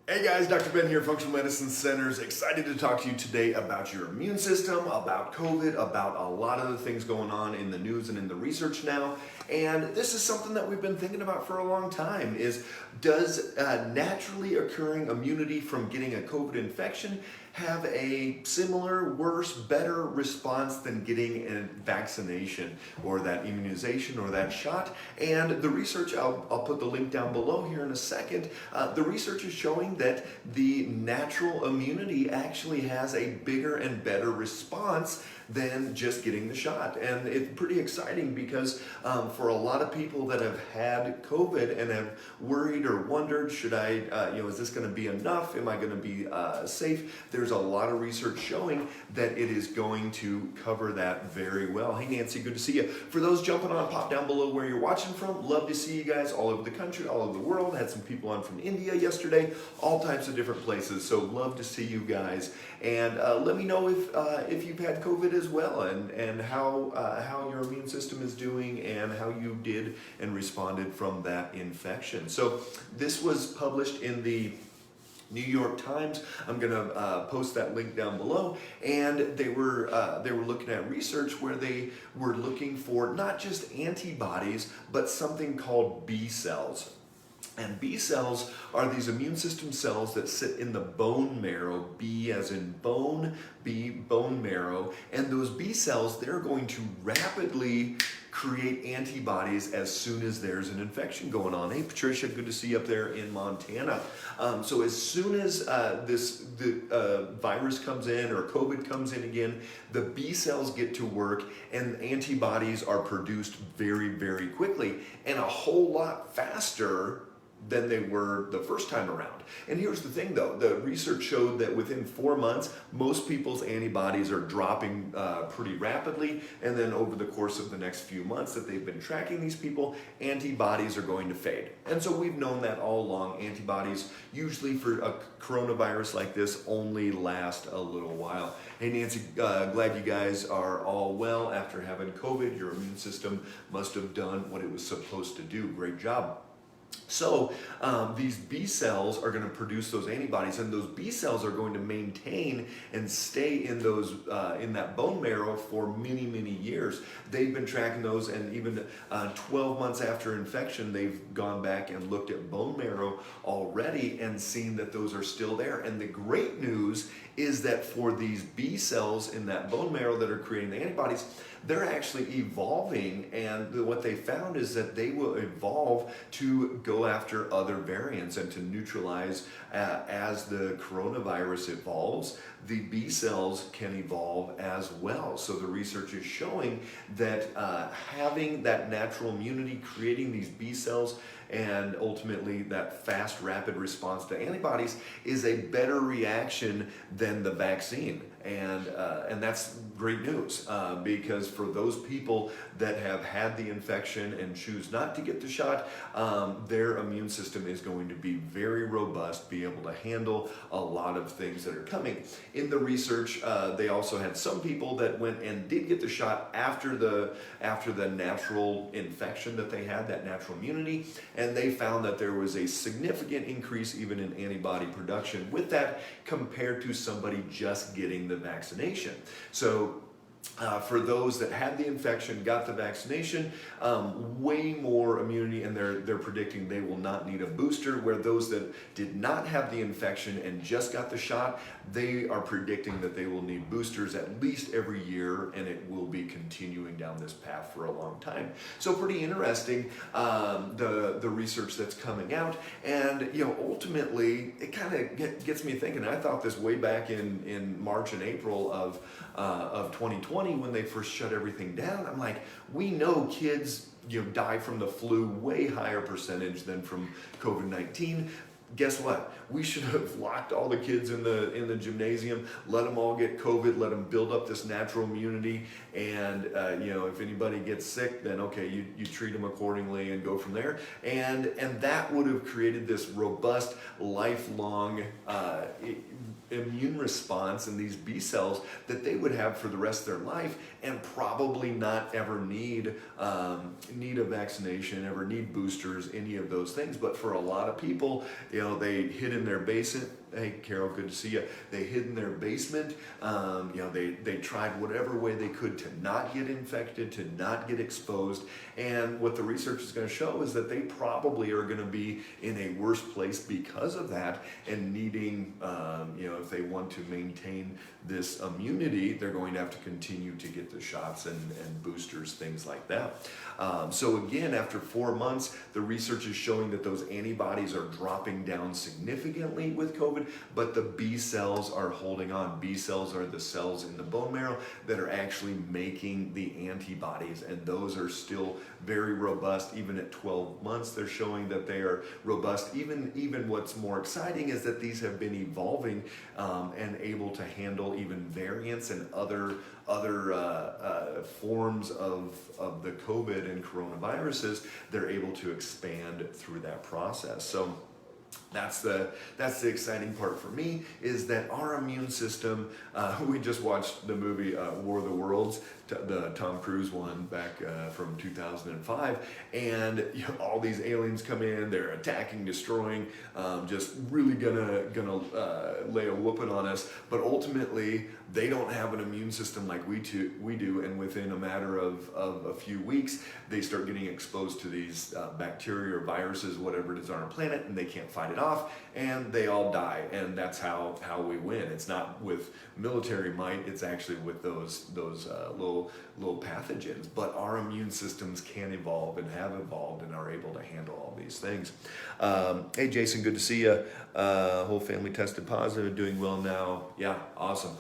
Hey guys, Dr. Ben here, Functional Medicine Centers. Excited to talk to you today about your immune system, about COVID, about a lot of the things going on in the news and in the research now. And this is something that we've been thinking about for a long time is, does naturally occurring immunity from getting a COVID infection have a similar, worse, better response than getting a vaccination or that immunization or that shot? And the research, I'll put the link down below here in a second, the research is showing that the natural immunity actually has a bigger and better response than just getting the shot. And it's pretty exciting because for a lot of people that have had COVID and have worried or wondered, should I, is this going to be enough? Am I going to be safe? There's a lot of research showing that it is going to cover that very well. Hey Nancy, good to see you. For those jumping on, pop down below where you're watching from. Love to see you guys all over the country, all over the world. Had some people on from India yesterday, all types of different places. So love to see you guys. And let me know if you've had COVID as well, and how your immune system is doing and how you did and responded from that infection. So this was published in the New York Times. I'm gonna post that link down below. And they were looking at research where they were looking for not just antibodies, but something called B cells. And B cells are these immune system cells that sit in the bone marrow, B as in bone, B, bone marrow. And those B cells, they're going to rapidly create antibodies as soon as there's an infection going on. Hey Patricia, good to see you up there in Montana. So as soon as the virus comes in or COVID comes in again, the B cells get to work and antibodies are produced very, very quickly and a whole lot faster than they were the first time around. And here's the thing though, the research showed that within 4 months, most people's antibodies are dropping pretty rapidly, and then over the course of the next few months that they've been tracking these people, antibodies are going to fade. And so we've known that all along. Antibodies, usually for a coronavirus like this, only last a little while. Hey Nancy, glad you guys are all well after having COVID. Your immune system must have done what it was supposed to do. Great job. So these B cells are going to produce those antibodies, and those B cells are going to maintain and stay in those in that bone marrow for many, many years. They've been tracking those, and even 12 months after infection, they've gone back and looked at bone marrow already and seen that those are still there. And the great news is that for these B cells in that bone marrow that are creating the antibodies, they're actually evolving, and what they found is that they will evolve to go after other variants and to neutralize as the coronavirus evolves. The B cells can evolve as well. So the research is showing that having that natural immunity, creating these B cells, and ultimately that fast, rapid response to antibodies is a better reaction than the vaccine. And that's great news because for those people that have had the infection and choose not to get the shot, their immune system is going to be very robust, be able to handle a lot of things that are coming. In the research, they also had some people that went and did get the shot after the natural infection that they had, that natural immunity, and they found that there was a significant increase even in antibody production with that compared to somebody just getting the vaccination. So for those that had the infection, got the vaccination, way more immunity, and they're predicting they will not need a booster, where those that did not have the infection and just got the shot, they are predicting that they will need boosters at least every year, and it will be continuing down this path for a long time. So pretty interesting, the research that's coming out, and ultimately it kind of gets me thinking. I thought this way back in March and April of 2020 when they first shut everything down. I'm like, we know kids die from the flu way higher percentage than from COVID-19. Guess what? We should have locked all the kids in the gymnasium, let them all get COVID, let them build up this natural immunity, and if anybody gets sick, then okay, you treat them accordingly and go from there. And that would have created this robust, lifelong immune response in these B cells that they would have for the rest of their life, and probably not ever need a vaccination, ever need boosters, any of those things. But for a lot of people, they hid in their basement. Hey, Carol, good to see you. They hid in their basement. They tried whatever way they could to not get infected, to not get exposed. And what the research is going to show is that they probably are going to be in a worse place because of that, and needing, if they want to maintain this immunity, they're going to have to continue to get the shots and boosters, things like that. So again, after 4 months, the research is showing that those antibodies are dropping down significantly with COVID, but the B cells are holding on. B cells are the cells in the bone marrow that are actually making the antibodies, and those are still very robust. Even at 12 months, they're showing that they are robust. Even what's more exciting is that these have been evolving and able to handle even variants and other forms of the COVID and coronaviruses. They're able to expand through that process. So that's the exciting part for me, is that our immune system, we just watched the movie War of the Worlds, the Tom Cruise one back from 2005, and all these aliens come in, they're attacking, destroying, just really gonna lay a whooping on us, but ultimately they don't have an immune system like we do, and within a matter of a few weeks, they start getting exposed to these bacteria or viruses, whatever it is on our planet, and they can't fight it off, and they all die. And that's how we win. It's not with military might, it's actually with those little pathogens. But our immune systems can evolve and have evolved and are able to handle all these things. Hey Jason, good to see you. Whole family tested positive, doing well now. Yeah, awesome.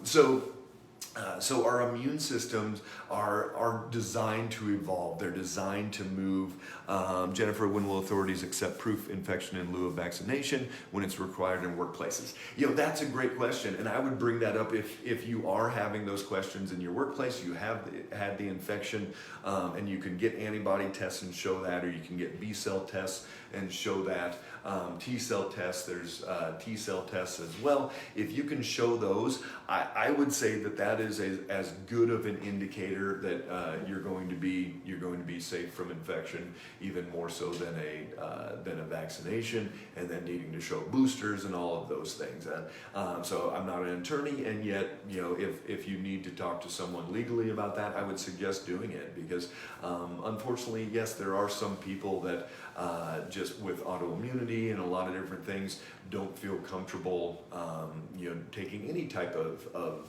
So our immune systems are designed to evolve. They're designed to move. Jennifer, when will authorities accept proof infection in lieu of vaccination when it's required in workplaces? That's a great question, and I would bring that up if you are having those questions in your workplace, you have had the infection, and you can get antibody tests and show that, or you can get B cell tests and show that. T cell tests, there's T cell tests as well. If you can show those, I would say that is as good of an indicator that you're going to be safe from infection, even more so than a vaccination, and then needing to show boosters and all of those things. So I'm not an attorney, and yet if you need to talk to someone legally about that, I would suggest doing it, because unfortunately, yes, there are some people that just with autoimmunity and a lot of different things don't feel comfortable taking any type of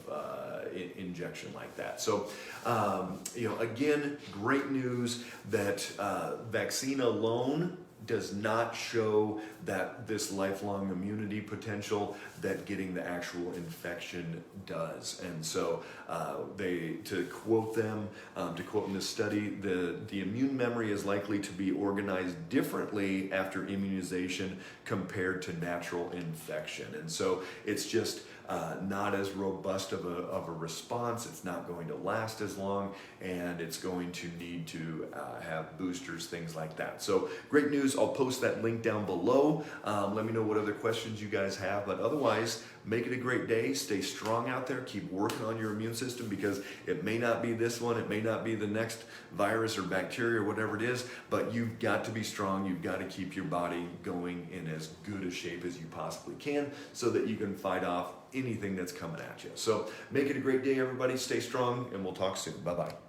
injection like that. So again, great news that vaccine alone does not show that this lifelong immunity potential that getting the actual infection does. And so to quote in this study, the immune memory is likely to be organized differently after immunization compared to natural infection. And so it's just not as robust of a response. It's not going to last as long, and it's going to need to have boosters, things like that. So great news. I'll post that link down below. Let me know what other questions you guys have, but otherwise, make it a great day. Stay strong out there. Keep working on your immune system, because it may not be this one, it may not be the next virus or bacteria or whatever it is, but you've got to be strong. You've got to keep your body going in as good a shape as you possibly can, so that you can fight off anything that's coming at you. So make it a great day, everybody. Stay strong, and we'll talk soon. Bye-bye.